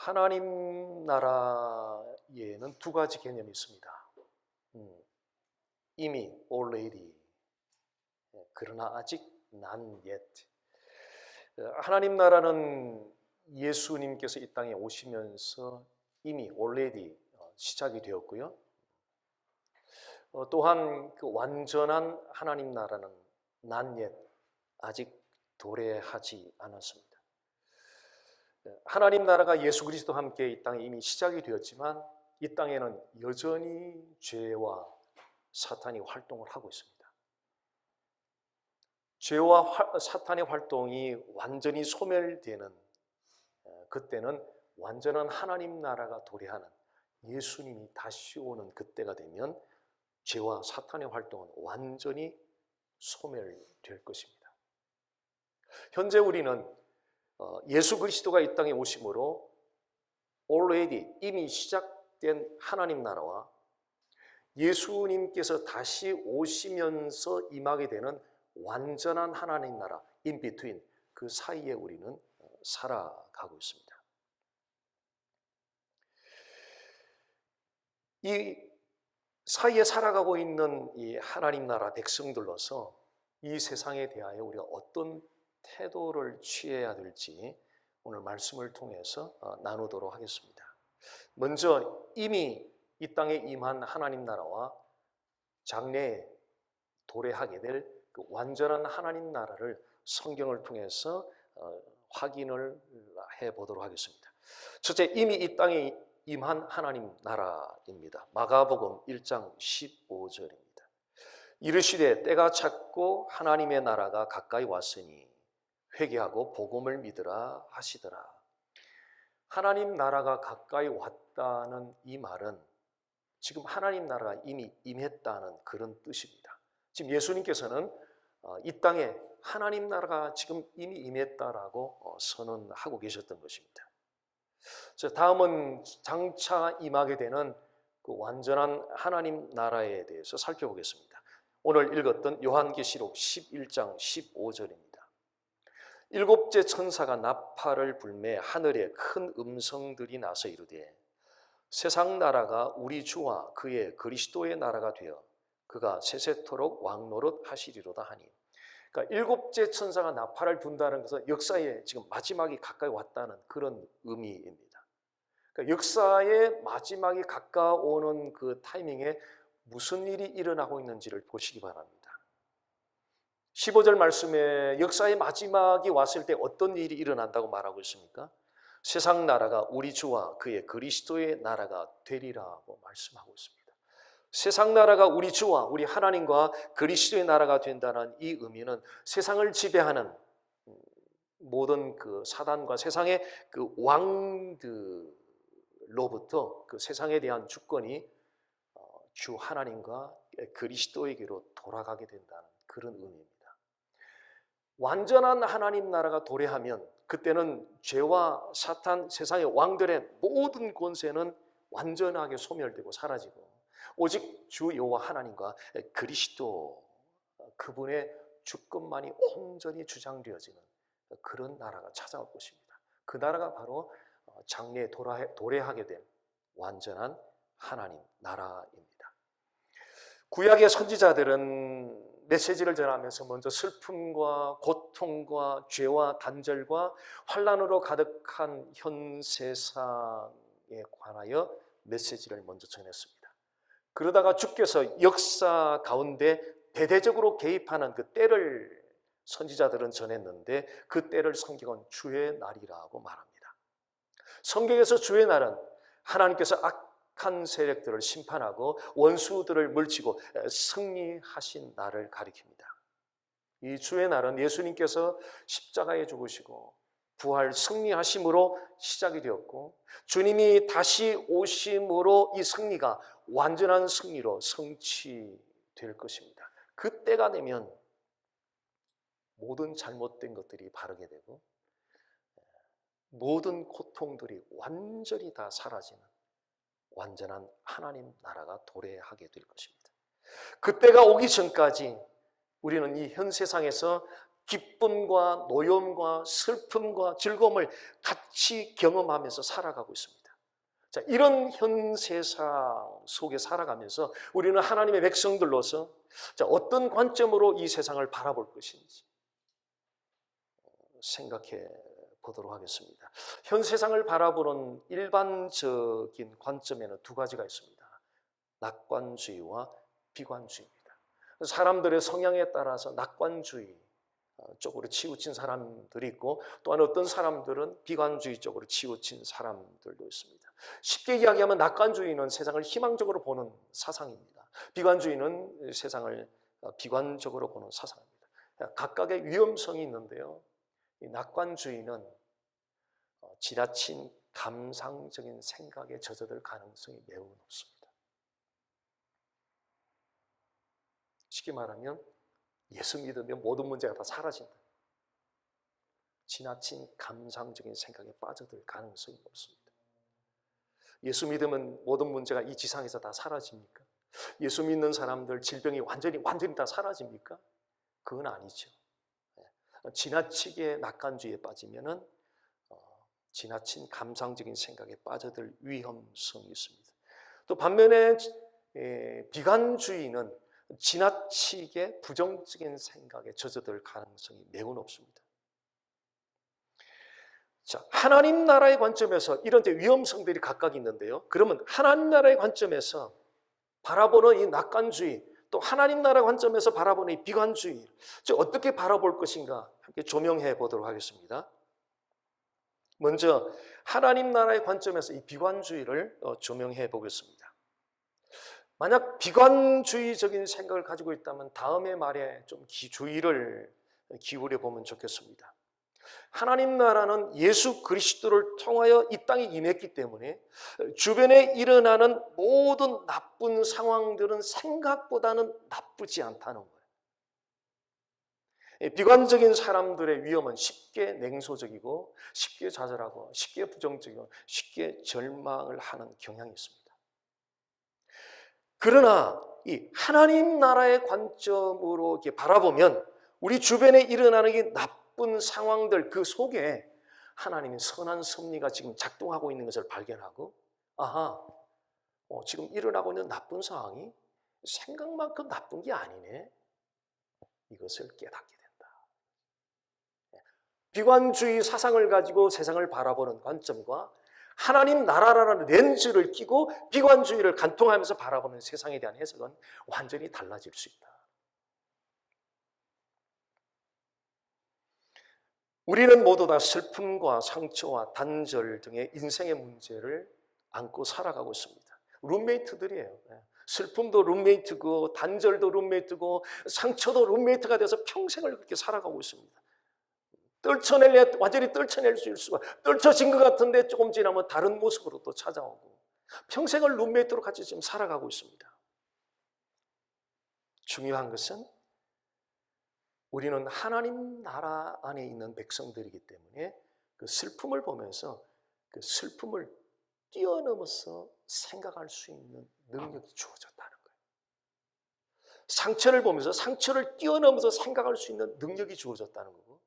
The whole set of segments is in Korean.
하나님 나라에는 두 가지 개념이 있습니다. 이미 already, 그러나 아직 not yet. 하나님 나라는 예수님께서 이 땅에 오시면서 이미 already 시작이 되었고요. 또한 그 완전한 하나님 나라는 not yet, 아직 도래하지 않았습니다. 하나님 나라가 예수 그리스도와 함께 이 땅에 이미 시작이 되었지만 이 땅에는 여전히 죄와 사탄이 활동을 하고 있습니다. 죄와 사탄의 활동이 완전히 소멸되는 그때는 완전한 하나님 나라가 도래하는 예수님이 다시 오는 그때가 되면 죄와 사탄의 활동은 완전히 소멸될 것입니다. 현재 우리는 예수 그리스도가 이 땅에 오심으로 already 이미 시작된 하나님 나라와 예수님께서 다시 오시면서 임하게 되는 완전한 하나님 나라 in between, 그 사이에 우리는 살아가고 있습니다. 이 사이에 살아가고 있는 이 하나님 나라 백성들로서 이 세상에 대하여 우리가 어떤 태도를 취해야 될지 오늘 말씀을 통해서 나누도록 하겠습니다. 먼저 이미 이 땅에 임한 하나님 나라와 장래에 도래하게 될 그 완전한 하나님 나라를 성경을 통해서 확인을 해보도록 하겠습니다. 첫째, 이미 이 땅에 임한 하나님 나라입니다. 마가복음 1장 15절입니다. 이르시되 때가 찼고 하나님의 나라가 가까이 왔으니 회개하고 복음을 믿으라 하시더라. 하나님 나라가 가까이 왔다는 이 말은 지금 하나님 나라가 이미 임했다는 그런 뜻입니다. 지금 예수님께서는 이 땅에 하나님 나라가 지금 이미 임했다라고 선언하고 계셨던 것입니다. 다음은 장차 임하게 되는 그 완전한 하나님 나라에 대해서 살펴보겠습니다. 오늘 읽었던 요한계시록 11장 15절입니다. 일곱째 천사가 나팔을 불매 하늘에 큰 음성들이 나서 이르되 세상 나라가 우리 주와 그의 그리스도의 나라가 되어 그가 세세토록 왕노릇 하시리로다 하니. 그러니까 일곱째 천사가 나팔을 분다는 것은 역사의 지금 마지막이 가까이 왔다는 그런 의미입니다. 그러니까 역사의 마지막이 가까워오는 그 타이밍에 무슨 일이 일어나고 있는지를 보시기 바랍니다. 15절 말씀에 역사의 마지막이 왔을 때 어떤 일이 일어난다고 말하고 있습니까? 세상 나라가 우리 주와 그의 그리스도의 나라가 되리라고 말씀하고 있습니다. 세상 나라가 우리 주와 우리 하나님과 그리스도의 나라가 된다는 이 의미는 세상을 지배하는 모든 그 사단과 세상의 그 왕들로부터 그 세상에 대한 주권이 주 하나님과 그리스도에게로 돌아가게 된다는 그런 의미입니다. 완전한 하나님 나라가 도래하면 그때는 죄와 사탄, 세상의 왕들의 모든 권세는 완전하게 소멸되고 사라지고 오직 주 여호와 하나님과 그리스도 그분의 주권만이 온전히 주장되어지는 그런 나라가 찾아올 것입니다. 그 나라가 바로 장래에 도래하게 된 완전한 하나님 나라입니다. 구약의 선지자들은 메시지를 전하면서 먼저 슬픔과 고통과 죄와 단절과 환난으로 가득한 현 세상에 관하여 메시지를 먼저 전했습니다. 그러다가 주께서 역사 가운데 대대적으로 개입하는 그 때를 선지자들은 전했는데 그 때를 성경은 주의 날이라고 말합니다. 성경에서 주의 날은 하나님께서 악한 세력들을 심판하고 원수들을 물리치고 승리하신 날을 가리킵니다. 이 주의 날은 예수님께서 십자가에 죽으시고 부활 승리하심으로 시작이 되었고 주님이 다시 오심으로 이 승리가 완전한 승리로 성취될 것입니다. 그때가 되면 모든 잘못된 것들이 바르게 되고 모든 고통들이 완전히 다 사라지는 완전한 하나님 나라가 도래하게 될 것입니다. 그때가 오기 전까지 우리는 이 현 세상에서 기쁨과 노염과 슬픔과 즐거움을 같이 경험하면서 살아가고 있습니다. 자, 이런 현 세상 속에 살아가면서 우리는 하나님의 백성들로서 자, 어떤 관점으로 이 세상을 바라볼 것인지 생각해 보도록 하겠습니다. 현 세상을 바라보는 일반적인 관점에는 두 가지가 있습니다. 낙관주의와 비관주의입니다. 사람들의 성향에 따라서 낙관주의 쪽으로 치우친 사람들이 있고, 또한 어떤 사람들은 비관주의 쪽으로 치우친 사람들도 있습니다. 쉽게 이야기하면 낙관주의는 세상을 희망적으로 보는 사상입니다. 비관주의는 세상을 비관적으로 보는 사상입니다. 각각의 위험성이 있는데요, 이 낙관주의는 지나친 감상적인 생각에 젖어들 가능성이 매우 높습니다. 쉽게 말하면 예수 믿으면 모든 문제가 다 사라진다. 지나친 감상적인 생각에 빠져들 가능성이 높습니다. 예수 믿으면 모든 문제가 이 지상에서 다 사라집니까? 예수 믿는 사람들 질병이 완전히 다 사라집니까? 그건 아니죠. 지나치게 낙관주의에 빠지면은 지나친 감상적인 생각에 빠져들 위험성이 있습니다. 또 반면에 비관주의는 지나치게 부정적인 생각에 젖어들 가능성이 매우 높습니다. 자, 하나님 나라의 관점에서 이런 위험성들이 각각 있는데요. 그러면 하나님 나라의 관점에서 바라보는 이 낙관주의, 또 하나님 나라 관점에서 바라보는 이 비관주의, 즉 어떻게 바라볼 것인가 함께 조명해 보도록 하겠습니다. 먼저 하나님 나라의 관점에서 이 비관주의를 조명해 보겠습니다. 만약 비관주의적인 생각을 가지고 있다면 다음의 말에 좀 주의를 기울여 보면 좋겠습니다. 하나님 나라는 예수 그리스도를 통하여 이 땅에 임했기 때문에 주변에 일어나는 모든 나쁜 상황들은 생각보다는 나쁘지 않다는 거예요. 비관적인 사람들의 위험은 쉽게 냉소적이고 쉽게 좌절하고 쉽게 부정적이고 쉽게 절망을 하는 경향이 있습니다. 그러나 이 하나님 나라의 관점으로 이렇게 바라보면 우리 주변에 일어나는 이 나쁜 상황들 그 속에 하나님의 선한 섭리가 지금 작동하고 있는 것을 발견하고, 아하, 지금 일어나고 있는 나쁜 상황이 생각만큼 나쁜 게 아니네. 이것을 깨닫게 된다. 비관주의 사상을 가지고 세상을 바라보는 관점과 하나님 나라라는 렌즈를 끼고 비관주의를 관통하면서 바라보는 세상에 대한 해석은 완전히 달라질 수 있다. 우리는 모두 다 슬픔과 상처와 단절 등의 인생의 문제를 안고 살아가고 있습니다. 룸메이트들이에요. 슬픔도 룸메이트고 단절도 룸메이트고 상처도 룸메이트가 돼서 평생을 그렇게 살아가고 있습니다. 떨쳐낼래 완전히 떨쳐낼 수 있을 수가, 떨쳐진 것 같은데 조금 지나면 다른 모습으로 또 찾아오고 평생을 룸메이트로 같이 지금 살아가고 있습니다. 중요한 것은 우리는 하나님 나라 안에 있는 백성들이기 때문에 그 슬픔을 보면서 그 슬픔을 뛰어넘어서 생각할 수 있는 능력이 주어졌다는 거예요. 상처를 보면서 상처를 뛰어넘어서 생각할 수 있는 능력이 주어졌다는 거고,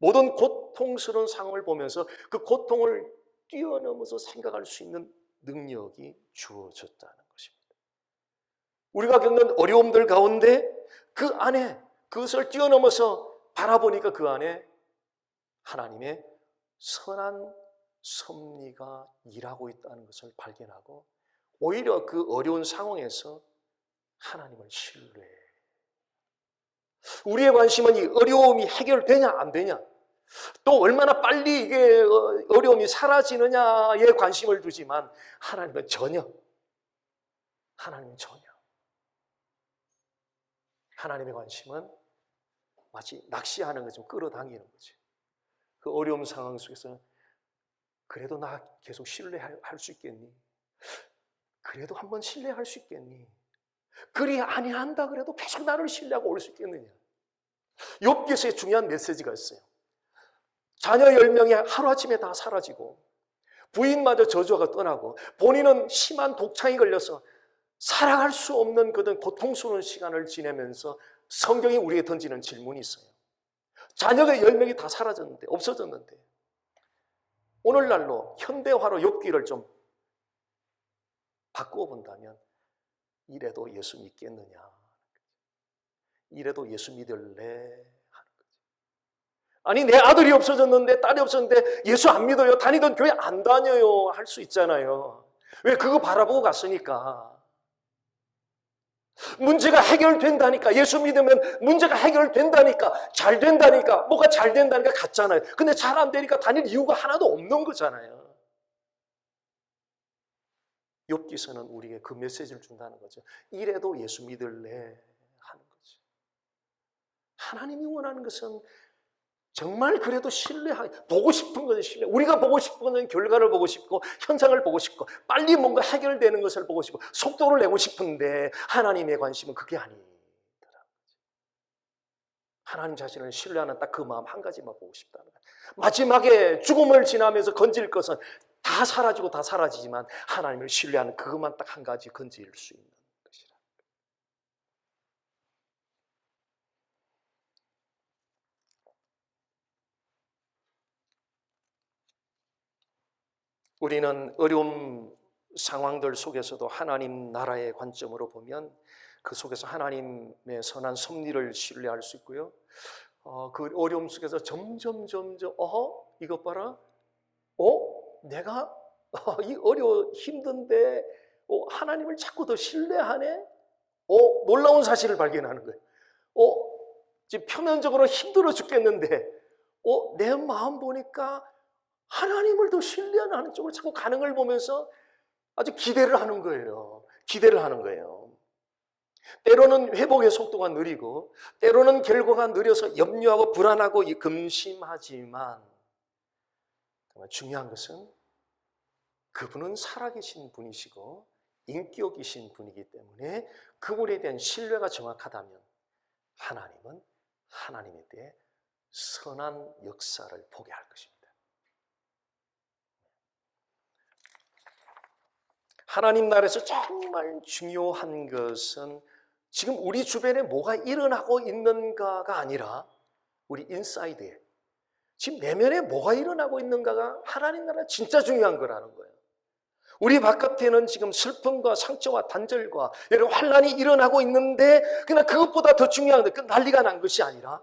모든 고통스러운 상황을 보면서 그 고통을 뛰어넘어서 생각할 수 있는 능력이 주어졌다는 것입니다. 우리가 겪는 어려움들 가운데 그 안에 그것을 뛰어넘어서 바라보니까 그 안에 하나님의 선한 섭리가 일하고 있다는 것을 발견하고 오히려 그 어려운 상황에서 하나님을 신뢰해. 우리의 관심은 이 어려움이 해결되냐 안 되냐, 또 얼마나 빨리 이게 어려움이 사라지느냐에 관심을 두지만 하나님은 전혀. 하나님의 관심은 마치 낚시하는 것처럼 끌어당기는 거죠. 그 어려운 상황 속에서 그래도 나 계속 신뢰할 수 있겠니? 그래도 한번 신뢰할 수 있겠니? 그리 아니한다 그래도 계속 나를 신뢰하고 올 수 있겠느냐? 욥기서의 중요한 메시지가 있어요. 자녀 10명이 하루아침에 다 사라지고 부인마저 저주가 떠나고 본인은 심한 독창이 걸려서 살아갈 수 없는 그런 고통스러운 시간을 지내면서 성경이 우리에게 던지는 질문이 있어요. 자녀가 10명이 다 사라졌는데, 없어졌는데, 오늘날로 현대화로 욥기를 좀 바꾸어 본다면 이래도 예수 믿겠느냐, 이래도 예수 믿을래 하는 거지. 아니, 내 아들이 없어졌는데, 딸이 없었는데 예수 안 믿어요, 다니던 교회 안 다녀요 할 수 있잖아요. 왜? 그거 바라보고 갔으니까. 문제가 해결된다니까, 예수 믿으면 문제가 해결된다니까, 잘 된다니까, 뭐가 잘 된다니까 갔잖아요. 근데 잘 안 되니까 다닐 이유가 하나도 없는 거잖아요. 욥기서는 우리에게 그 메시지를 준다는 거죠. 이래도 예수 믿을래 하는 거죠. 하나님이 원하는 것은 정말 그래도 신뢰하게, 보고 싶은 것은 신뢰. 우리가 보고 싶은 것은 결과를 보고 싶고, 현상을 보고 싶고, 빨리 뭔가 해결되는 것을 보고 싶고, 속도를 내고 싶은데 하나님의 관심은 그게 아니더라고요. 하나님 자신을 신뢰하는 딱 그 마음 한 가지만 보고 싶다는 거예요. 마지막에 죽음을 지나면서 건질 것은 다 사라지고 다 사라지지만 하나님을 신뢰하는 그것만 딱 한 가지 건질 수 있는 것이라. 우리는 어려운 상황들 속에서도 하나님 나라의 관점으로 보면 그 속에서 하나님의 선한 섭리를 신뢰할 수 있고요. 그 어려움 속에서 점점 이것 봐라. 내가 이 어려워 힘든데 하나님을 자꾸 더 신뢰하네. 놀라운 사실을 발견하는 거예요. 지금 표면적으로 힘들어 죽겠는데 내 마음 보니까 하나님을 더 신뢰하는 쪽으로 자꾸 가는 걸 보면서 아주 기대를 하는 거예요. 기대를 하는 거예요. 때로는 회복의 속도가 느리고 때로는 결과가 느려서 염려하고 불안하고 금심하지만 정말 중요한 것은 그분은 살아계신 분이시고 인격이신 분이기 때문에 그분에 대한 신뢰가 정확하다면 하나님은 하나님에 대해 선한 역사를 보게 할 것입니다. 하나님 나라에서 정말 중요한 것은 지금 우리 주변에 뭐가 일어나고 있는가가 아니라 우리 인사이드에 지금 내면에 뭐가 일어나고 있는가가 하나님 나라 진짜 중요한 거라는 거예요. 우리 바깥에는 지금 슬픔과 상처와 단절과 여러 환란이 일어나고 있는데 그냥 그것보다 더 중요한 게 난리가 난 것이 아니라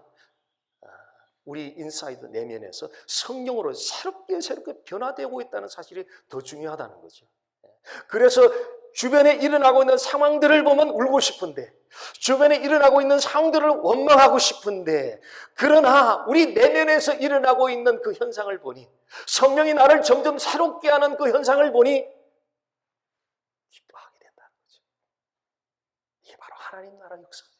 우리 인사이드 내면에서 성령으로 새롭게 변화되고 있다는 사실이 더 중요하다는 거죠. 그래서 주변에 일어나고 있는 상황들을 보면 울고 싶은데 주변에 일어나고 있는 상황들을 원망하고 싶은데 그러나 우리 내면에서 일어나고 있는 그 현상을 보니 성령이 나를 점점 새롭게 하는 그 현상을 보니 기뻐하게 된다는 거죠. 이게 바로 하나님 나라 역사죠.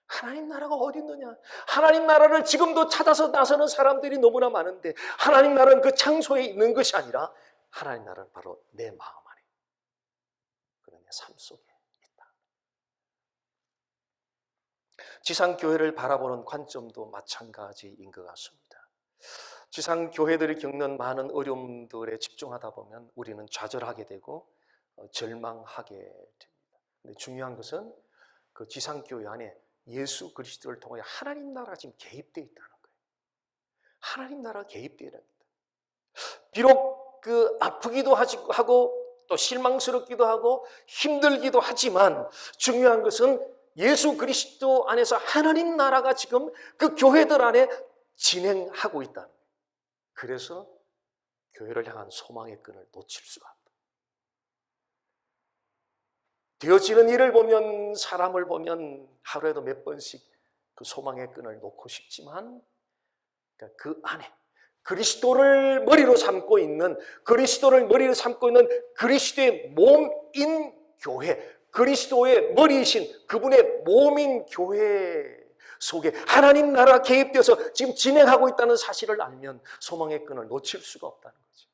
하나님 나라가 어디 있느냐? 하나님 나라를 지금도 찾아서 나서는 사람들이 너무나 많은데 하나님 나라는 그 장소에 있는 것이 아니라 하나님 나라는 바로 내 마음 안에 그런 내 삶 속에 있다. 지상교회를 바라보는 관점도 마찬가지인 것 같습니다. 지상교회들이 겪는 많은 어려움들에 집중하다 보면 우리는 좌절하게 되고 절망하게 됩니다. 근데 중요한 것은 그 지상교회 안에 예수 그리스도를 통해 하나님 나라가 지금 개입되어 있다는 거예요. 하나님 나라가 개입되어 있다. 비록 그 아프기도 하고 또 실망스럽기도 하고 힘들기도 하지만 중요한 것은 예수 그리스도 안에서 하나님 나라가 지금 그 교회들 안에 진행하고 있다는 거예요. 그래서 교회를 향한 소망의 끈을 놓칠 수가 없다. 되어지는 일을 보면 사람을 보면 하루에도 몇 번씩 그 소망의 끈을 놓고 싶지만 그 안에 그리스도를 머리로 삼고 있는 그리스도의 몸인 교회, 그리스도의 머리이신 그분의 몸인 교회 속에 하나님 나라 개입되어서 지금 진행하고 있다는 사실을 알면 소망의 끈을 놓칠 수가 없다는 거죠.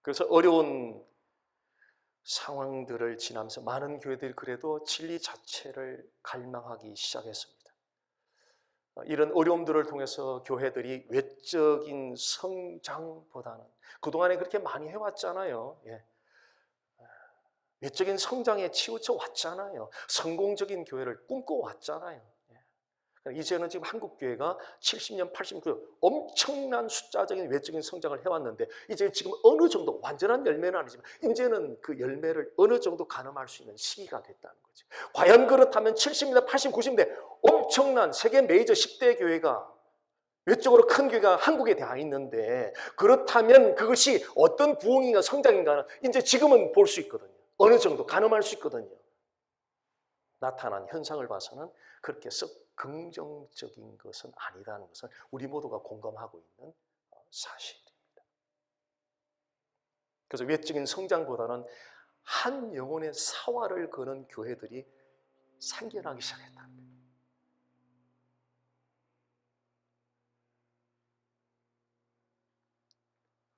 그래서 어려운 상황들을 지나면서 많은 교회들이 그래도 진리 자체를 갈망하기 시작했습니다. 이런 어려움들을 통해서 교회들이 외적인 성장보다는 그동안에 그렇게 많이 해왔잖아요. 외적인 성장에 치우쳐 왔잖아요. 성공적인 교회를 꿈꿔왔잖아요. 이제는 지금 한국 교회가 70년, 80년 엄청난 숫자적인 외적인 성장을 해왔는데 이제 지금 어느 정도 완전한 열매는 아니지만 이제는 그 열매를 어느 정도 가늠할 수 있는 시기가 됐다는 거죠. 과연 그렇다면 70년대, 80, 90년대 엄청난 세계 메이저 10대 교회가 외적으로 큰 교회가 한국에 다 있는데 그렇다면 그것이 어떤 부흥인가 성장인가는 이제 지금은 볼 수 있거든요. 어느 정도 가늠할 수 있거든요. 나타난 현상을 봐서는 그렇게 썩 긍정적인 것은 아니다는 것을 우리 모두가 공감하고 있는 사실입니다. 그래서 외적인 성장보다는 한 영혼의 사활을 거는 교회들이 생겨나기 시작했다는 거예요.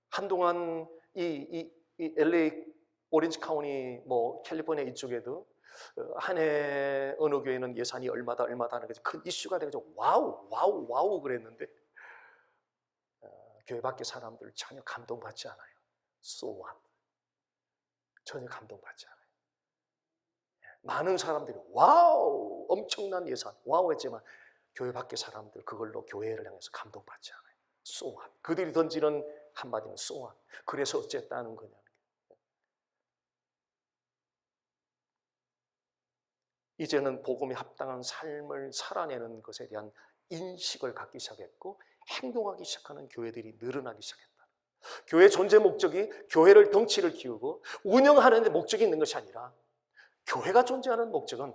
한동안 이 LA 오렌지 카운티 뭐 캘리포니아 이쪽에도 한 해 어느 교회는 예산이 얼마다 하는 거지 큰 이슈가 돼가지고 와우 그랬는데 교회 밖의 사람들 전혀 감동받지 않아요. So what? 전혀 감동받지 않아요. 많은 사람들이 와우 엄청난 예산 와우 했지만 교회 밖의 사람들 그걸로 교회를 향해서 감동받지 않아요. So what? 그들이 던지는 한마디는 so what? 그래서 어쨌다는 거냐. 이제는 복음에 합당한 삶을 살아내는 것에 대한 인식을 갖기 시작했고 행동하기 시작하는 교회들이 늘어나기 시작했다. 교회 존재 목적이 교회를 덩치를 키우고 운영하는 데 목적이 있는 것이 아니라 교회가 존재하는 목적은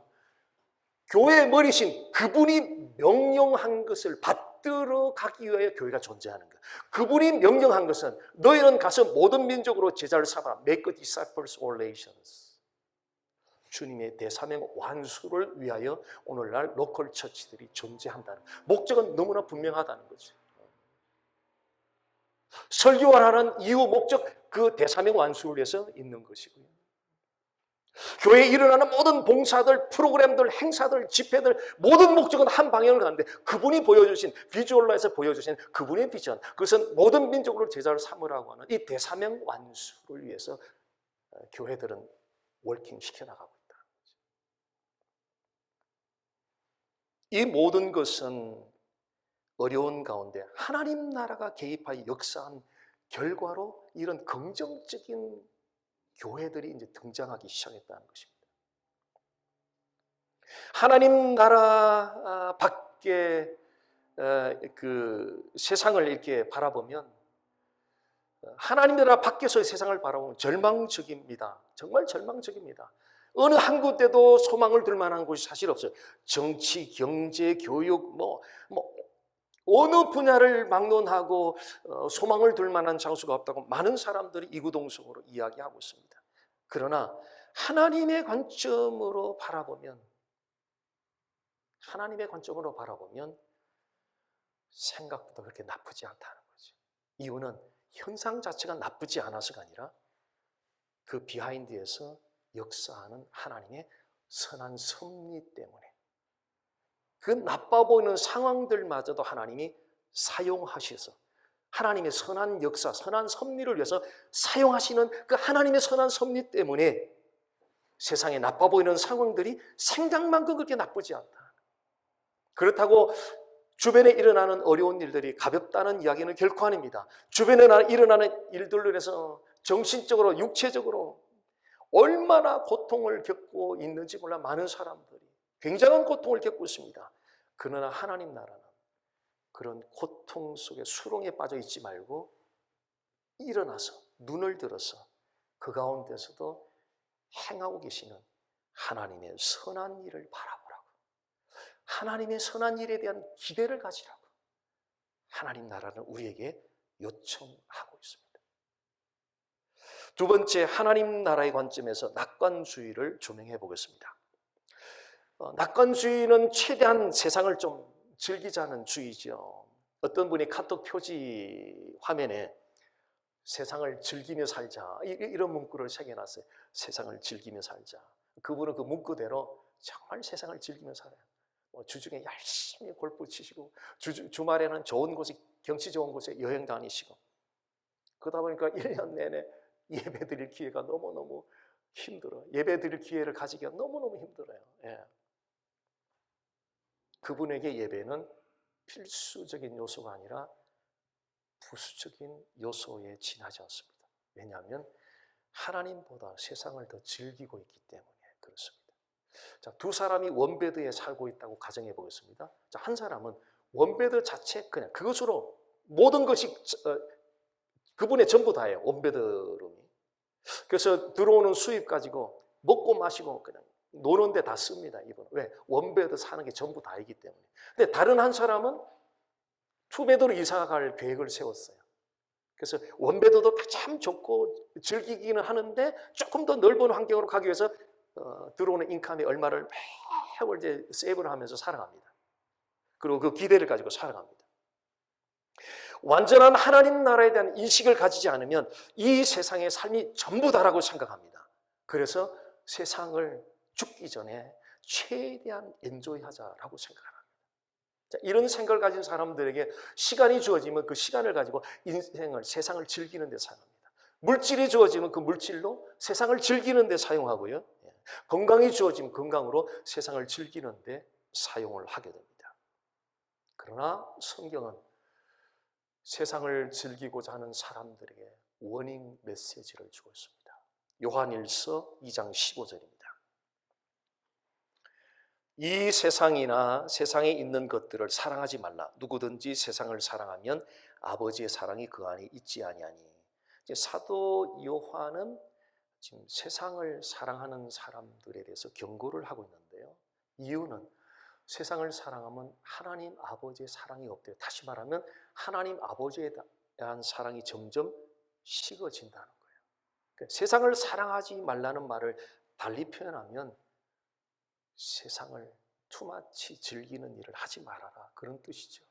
교회의 머리신 그분이 명령한 것을 받들어 가기 위하여 교회가 존재하는 것. 그분이 명령한 것은 너희는 가서 모든 민족으로 제자를 삼아라. Make disciples all nations. 주님의 대사명 완수를 위하여 오늘날 로컬 처치들이 존재한다는 목적은 너무나 분명하다는 거죠. 설교를 하는 이유 목적 그 대사명 완수를 위해서 있는 것이고요. 교회에 일어나는 모든 봉사들, 프로그램들, 행사들, 집회들 모든 목적은 한 방향을 가는데 그분이 보여주신 비주얼라에서 보여주신 그분의 비전 그것은 모든 민족으로 제자를 삼으라고 하는 이 대사명 완수를 위해서 교회들은 워킹 시켜나가고 이 모든 것은 어려운 가운데 하나님 나라가 개입하여 역사한 결과로 이런 긍정적인 교회들이 이제 등장하기 시작했다는 것입니다. 하나님 나라 밖에 그 세상을 이렇게 바라보면 하나님 나라 밖에서의 세상을 바라보면 절망적입니다. 정말 절망적입니다. 어느 한 곳에도 소망을 둘 만한 곳이 사실 없어요. 정치, 경제, 교육, 어느 분야를 막론하고 소망을 둘 만한 장소가 없다고 많은 사람들이 이구동성으로 이야기하고 있습니다. 그러나 하나님의 관점으로 바라보면 생각보다 그렇게 나쁘지 않다는 거죠. 이유는 현상 자체가 나쁘지 않아서가 아니라 그 비하인드에서 역사하는 하나님의 선한 섭리 때문에 그 나빠 보이는 상황들마저도 하나님이 사용하셔서 하나님의 선한 역사, 선한 섭리를 위해서 사용하시는 그 하나님의 선한 섭리 때문에 세상에 나빠 보이는 상황들이 생각만큼 그렇게 나쁘지 않다. 그렇다고 주변에 일어나는 어려운 일들이 가볍다는 이야기는 결코 아닙니다. 주변에 일어나는 일들로 인해서 정신적으로, 육체적으로 얼마나 고통을 겪고 있는지 몰라 많은 사람들이 굉장한 고통을 겪고 있습니다. 그러나 하나님 나라는 그런 고통 속에 수렁에 빠져 있지 말고 일어나서 눈을 들어서 그 가운데서도 행하고 계시는 하나님의 선한 일을 바라보라고, 하나님의 선한 일에 대한 기대를 가지라고 하나님 나라는 우리에게 요청하고 있습니다. 두 번째, 하나님 나라의 관점에서 낙관주의를 조명해 보겠습니다. 낙관주의는 최대한 세상을 좀 즐기자는 주의죠. 어떤 분이 카톡 표지 화면에 세상을 즐기며 살자 이런 문구를 새겨놨어요. 세상을 즐기며 살자. 그분은 그 문구대로 정말 세상을 즐기며 살아요. 주중에 열심히 골프 치시고 주말에는 좋은 곳에 경치 좋은 곳에 여행 다니시고 그러다 보니까 1년 내내 예배 드릴 기회가 너무너무 힘들어. 예배 드릴 기회를 가지기가 너무너무 힘들어요. 예. 그분에게 예배는 필수적인 요소가 아니라 부수적인 요소에 지나지 않습니다. 왜냐하면 하나님보다 세상을 더 즐기고 있기 때문에 그렇습니다. 자, 두 사람이 원베드에 살고 있다고 가정해 보겠습니다. 자, 한 사람은 원베드 자체 그냥 그것으로 모든 것이 그분의 전부 다예요. 원베드룸이. 그래서 들어오는 수입 가지고 먹고 마시고 그냥 노는 데 다 씁니다. 이분. 왜? 원베드 사는 게 전부 다이기 때문에. 근데 다른 한 사람은 투베드로 이사 갈 계획을 세웠어요. 그래서 원베드도 참 좋고 즐기기는 하는데 조금 더 넓은 환경으로 가기 위해서 들어오는 인컴의 얼마를 매월 이제 세이브를 하면서 살아갑니다. 그리고 그 기대를 가지고 살아갑니다. 완전한 하나님 나라에 대한 인식을 가지지 않으면 이 세상의 삶이 전부 다라고 생각합니다. 그래서 세상을 죽기 전에 최대한 엔조이하자라고 생각합니다. 자, 이런 생각을 가진 사람들에게 시간이 주어지면 그 시간을 가지고 세상을 즐기는 데 사용합니다. 물질이 주어지면 그 물질로 세상을 즐기는 데 사용하고요. 건강이 주어지면 건강으로 세상을 즐기는 데 사용을 하게 됩니다. 그러나 성경은 세상을 즐기고자 하는 사람들에게 워닝 메시지를 주고 있습니다. 요한일서 2장 15절입니다. 이 세상이나 세상에 있는 것들을 사랑하지 말라. 누구든지 세상을 사랑하면 아버지의 사랑이 그 안에 있지 아니하니. 이제 사도 요한은 지금 세상을 사랑하는 사람들에 대해서 경고를 하고 있는데요. 이유는 세상을 사랑하면 하나님 아버지의 사랑이 없대요. 다시 말하면 하나님 아버지에 대한 사랑이 점점 식어진다는 거예요. 그러니까 세상을 사랑하지 말라는 말을 달리 표현하면 세상을 투마치 즐기는 일을 하지 말아라, 그런 뜻이죠.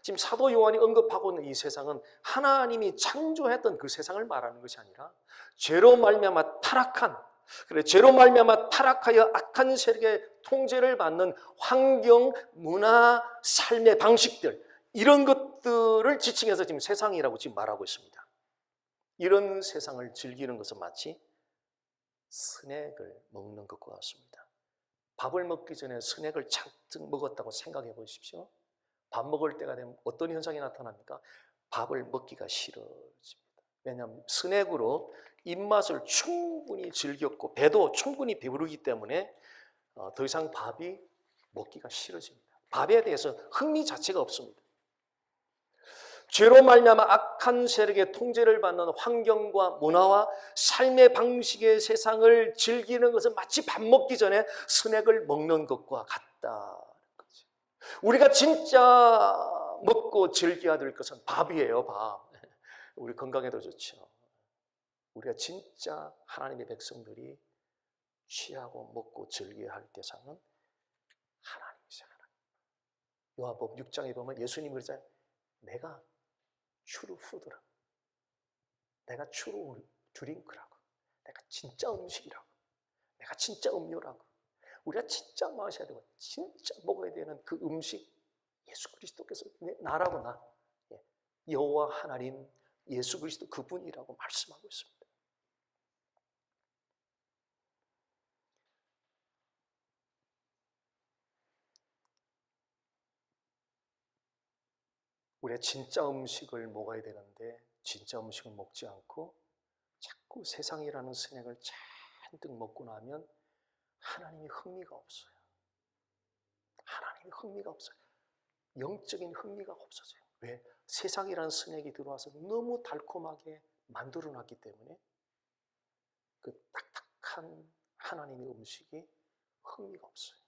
지금 사도 요한이 언급하고 있는 이 세상은 하나님이 창조했던 그 세상을 말하는 것이 아니라 죄로 말미암아 타락한, 그래 죄로 말미암아 타락하여 악한 세력의 통제를 받는 환경, 문화, 삶의 방식들, 이런 것들을 지칭해서 지금 세상이라고 지금 말하고 있습니다. 이런 세상을 즐기는 것은 마치 스낵을 먹는 것과 같습니다. 밥을 먹기 전에 스낵을 잔뜩 먹었다고 생각해 보십시오. 밥 먹을 때가 되면 어떤 현상이 나타납니까? 밥을 먹기가 싫어집니다. 왜냐하면 스낵으로 입맛을 충분히 즐겼고 배도 충분히 배부르기 때문에 더 이상 밥이 먹기가 싫어집니다. 밥에 대해서 흥미 자체가 없습니다. 죄로 말미암아 악한 세력의 통제를 받는 환경과 문화와 삶의 방식의 세상을 즐기는 것은 마치 밥 먹기 전에 스낵을 먹는 것과 같다. 우리가 진짜 먹고 즐겨야 될 것은 밥이에요. 밥. 우리 건강에도 좋죠. 우리가 진짜 하나님의 백성들이 취하고 먹고 즐겨야 할 대상은 하나님이세요. 하나님. 요한복음 6장에 보면 예수님이 그러잖아요. 내가 트루 푸드라고, 내가 트루 드링크라고, 내가 진짜 음식이라고, 내가 진짜 음료라고, 우리가 진짜 마셔야 되고 진짜 먹어야 되는 그 음식, 예수 그리스도께서 나라고 나, 여호와 하나님 예수 그리스도 그분이라고 말씀하고 있습니다. 우리가 진짜 음식을 먹어야 되는데 진짜 음식을 먹지 않고 자꾸 세상이라는 스낵을 잔뜩 먹고 나면 하나님이 흥미가 없어요. 하나님이 흥미가 없어요. 영적인 흥미가 없어져요. 왜? 세상이라는 스낵이 들어와서 너무 달콤하게 만들어놨기 때문에 그 딱딱한 하나님의 음식이 흥미가 없어요.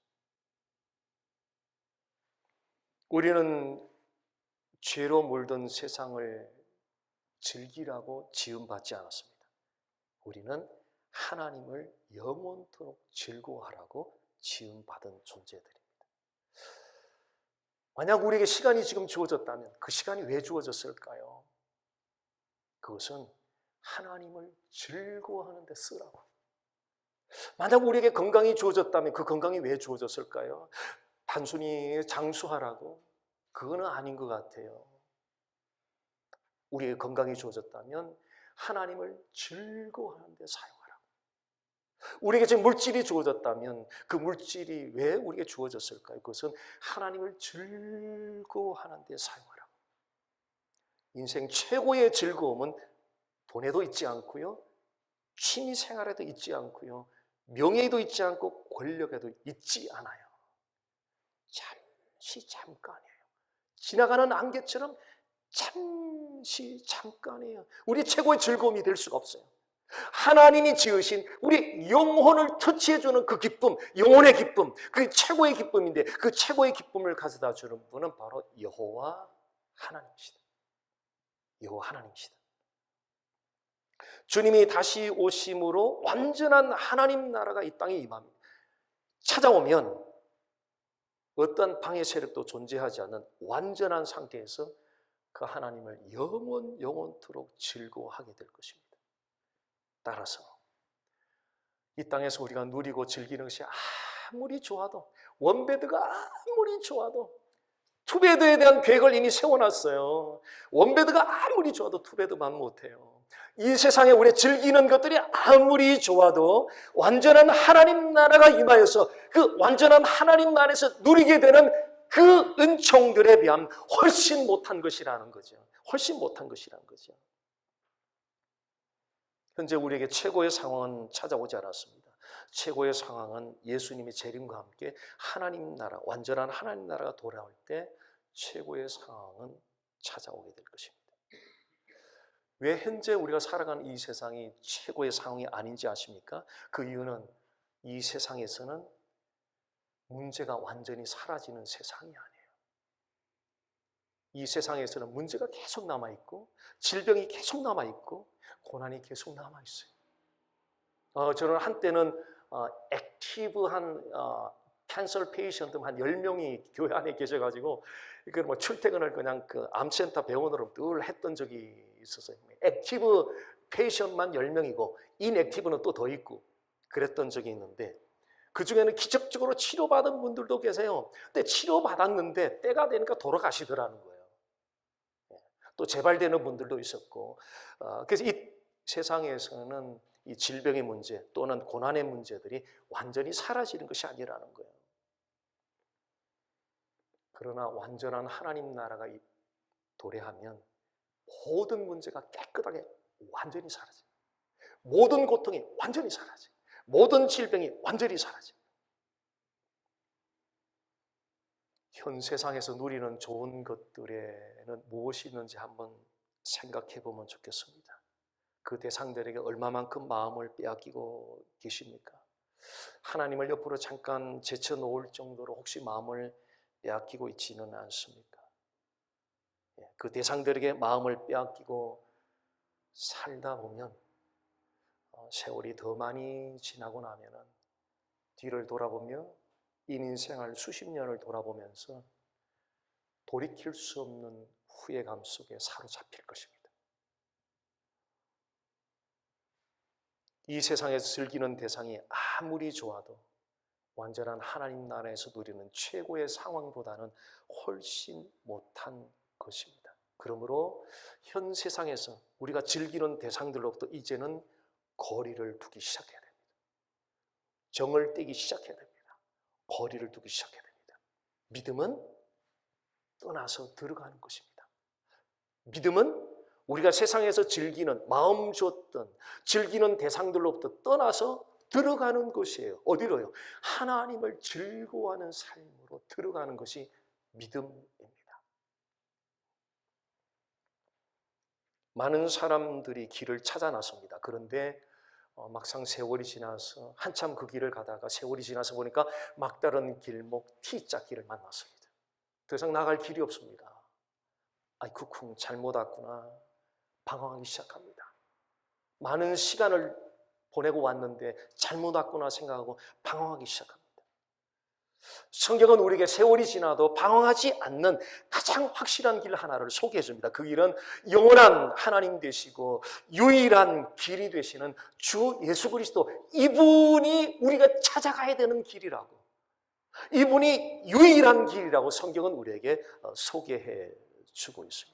우리는 죄로 물든 세상을 즐기라고 지음받지 않았습니다. 우리는 하나님을 영원토록 즐거워하라고 지음받은 존재들입니다. 만약 우리에게 시간이 지금 주어졌다면 그 시간이 왜 주어졌을까요? 그것은 하나님을 즐거워하는 데 쓰라고. 만약 우리에게 건강이 주어졌다면 그 건강이 왜 주어졌을까요? 단순히 장수하라고? 그거는 아닌 것 같아요. 우리의 건강이 주어졌다면 하나님을 즐거워하는 데 사용하라고. 우리에게 지금 물질이 주어졌다면 그 물질이 왜 우리에게 주어졌을까요? 그것은 하나님을 즐거워하는 데 사용하라고. 인생 최고의 즐거움은 돈에도 있지 않고요, 취미 생활에도 있지 않고요, 명예에도 있지 않고 권력에도 있지 않아요. 잠시 잠깐이에요. 지나가는 안개처럼 잠시 잠깐이에요. 우리 최고의 즐거움이 될 수가 없어요. 하나님이 지으신 우리 영혼을 터치해주는 그 기쁨, 영혼의 기쁨, 그 최고의 기쁨인데 그 최고의 기쁨을 가져다 주는 분은 바로 여호와 하나님이시다. 여호와 하나님이시다. 주님이 다시 오심으로 완전한 하나님 나라가 이 땅에 임합니다. 찾아오면 어떤 방해 세력도 존재하지 않는 완전한 상태에서 그 하나님을 영원토록 즐거워하게 될 것입니다. 따라서 이 땅에서 우리가 누리고 즐기는 것이 아무리 좋아도, 원베드가 아무리 좋아도, 투베드에 대한 계획을 이미 세워놨어요. 원베드가 아무리 좋아도 투베드만 못해요. 이 세상에 우리 즐기는 것들이 아무리 좋아도 완전한 하나님 나라가 임하여서 그 완전한 하나님 나라에서 누리게 되는 그 은총들에 비하면 훨씬 못한 것이라는 거죠. 훨씬 못한 것이라는 거죠. 현재 우리에게 최고의 상황은 찾아오지 않았습니다. 최고의 상황은 예수님이 재림과 함께 하나님 나라, 완전한 하나님 나라가 돌아올 때 최고의 상황은 찾아오게 될 것입니다. 왜 현재 우리가 살아가는 이 세상이 최고의 상황이 아닌지 아십니까? 그 이유는 이 세상에서는 문제가 완전히 사라지는 세상이 아니에요. 이 세상에서는 문제가 계속 남아있고 질병이 계속 남아있고 고난이 계속 남아있어요. 저는 한때는 액티브한 캔서 페이션트 한 10명이 교회 안에 계셔가지고 뭐 출퇴근을 그냥 그 암센터 병원으로 늘 했던 적이 있었어요. 액티브 페이션만 10명이고 인액티브는 또 더 있고 그랬던 적이 있는데 그 중에는 기적적으로 치료받은 분들도 계세요. 근데 치료받았는데 때가 되니까 돌아가시더라는 거예요. 또 재발되는 분들도 있었고, 그래서 이 세상에서는 이 질병의 문제 또는 고난의 문제들이 완전히 사라지는 것이 아니라는 거예요. 그러나 완전한 하나님 나라가 도래하면 모든 문제가 깨끗하게 완전히 사라져요. 모든 고통이 완전히 사라져요. 모든 질병이 완전히 사라져요. 현 세상에서 누리는 좋은 것들에는 무엇이 있는지 한번 생각해 보면 좋겠습니다. 그 대상들에게 얼마만큼 마음을 빼앗기고 계십니까? 하나님을 옆으로 잠깐 제쳐놓을 정도로 혹시 마음을 빼앗기고 있지는 않습니까? 그 대상들에게 마음을 빼앗기고 살다 보면 세월이 더 많이 지나고 나면은 뒤를 돌아보며 인생을 수십 년을 돌아보면서 돌이킬 수 없는 후회감 속에 사로잡힐 것입니다. 이 세상에서 즐기는 대상이 아무리 좋아도 완전한 하나님 나라에서 누리는 최고의 상황보다는 훨씬 못한 것입니다. 그러므로 현 세상에서 우리가 즐기는 대상들로부터 이제는 거리를 두기 시작해야 됩니다. 정을 떼기 시작해야 됩니다. 거리를 두기 시작해야 됩니다. 믿음은 떠나서 들어가는 것입니다. 믿음은 우리가 세상에서 즐기는, 마음 줬던 즐기는 대상들로부터 떠나서 들어가는 것이에요. 어디로요? 하나님을 즐거워하는 삶으로 들어가는 것이 믿음입니다. 많은 사람들이 길을 찾아 나섭니다. 그런데 막상 세월이 지나서 한참 그 길을 가다가 세월이 지나서 보니까 막다른 길목 T자 길을 만났습니다. 더 이상 나갈 길이 없습니다. 쿵 잘못 왔구나. 방황하기 시작합니다. 많은 시간을 보내고 왔는데 잘못 왔구나 생각하고 방황하기 시작합니다. 성경은 우리에게 세월이 지나도 방황하지 않는 가장 확실한 길 하나를 소개해 줍니다. 그 길은 영원한 하나님 되시고 유일한 길이 되시는 주 예수 그리스도, 이분이 우리가 찾아가야 되는 길이라고, 이분이 유일한 길이라고 성경은 우리에게 소개해 주고 있습니다.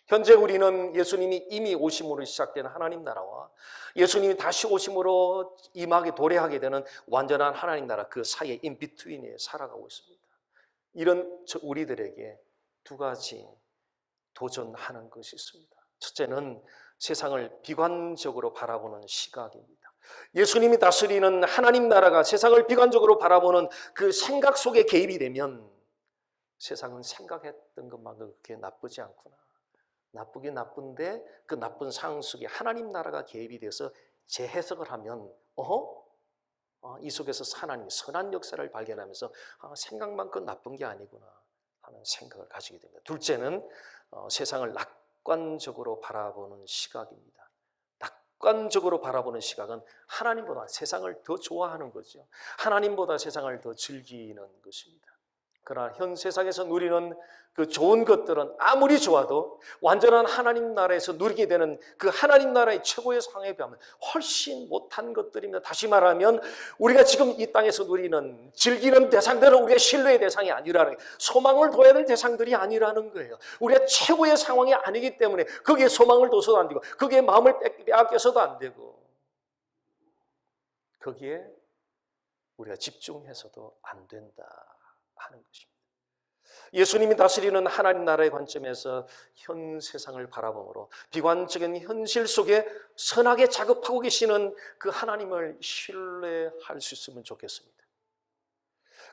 현재 우리는 예수님이 이미 오심으로 시작된 하나님 나라와 예수님이 다시 오심으로 임하게 도래하게 되는 완전한 하나님 나라 그 사이에 인비트윈에 살아가고 있습니다. 이런 우리들에게 두 가지 도전하는 것이 있습니다. 첫째는 세상을 비관적으로 바라보는 시각입니다. 예수님이 다스리는 하나님 나라가 세상을 비관적으로 바라보는 그 생각 속에 개입이 되면 세상은 생각했던 것만큼 그렇게 나쁘지 않구나. 나쁘긴 나쁜데 그 나쁜 상황 속에 하나님 나라가 개입이 돼서 재해석을 하면 이 속에서 하나님의 선한 역사를 발견하면서 생각만큼 나쁜 게 아니구나 하는 생각을 가지게 됩니다. 둘째는 세상을 낙관적으로 바라보는 시각입니다. 낙관적으로 바라보는 시각은 하나님보다 세상을 더 좋아하는 거죠. 하나님보다 세상을 더 즐기는 것입니다. 그러나 현 세상에서 누리는 그 좋은 것들은 아무리 좋아도 완전한 하나님 나라에서 누리게 되는 그 하나님 나라의 최고의 상황에 비하면 훨씬 못한 것들입니다. 다시 말하면 우리가 지금 이 땅에서 누리는 즐기는 대상들은 우리의 신뢰의 대상이 아니라는 거예요. 소망을 둬야 될 대상들이 아니라는 거예요. 우리가 최고의 상황이 아니기 때문에 거기에 소망을 둬서도 안 되고 거기에 마음을 빼앗겨서도 안 되고 거기에 우리가 집중해서도 안 된다 하는 것입니다. 예수님이 다스리는 하나님 나라의 관점에서 현 세상을 바라보므로 비관적인 현실 속에 선하게 작업하고 계시는 그 하나님을 신뢰할 수 있으면 좋겠습니다.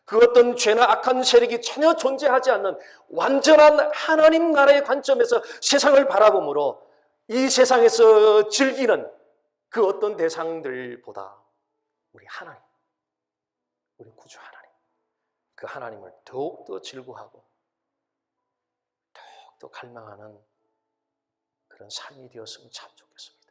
그 어떤 죄나 악한 세력이 전혀 존재하지 않는 완전한 하나님 나라의 관점에서 세상을 바라보므로 이 세상에서 즐기는 그 어떤 대상들보다 우리 하나님, 우리 구주 하나님, 그 하나님을 더욱더 즐거워하고 더욱더 갈망하는 그런 삶이 되었으면 참 좋겠습니다.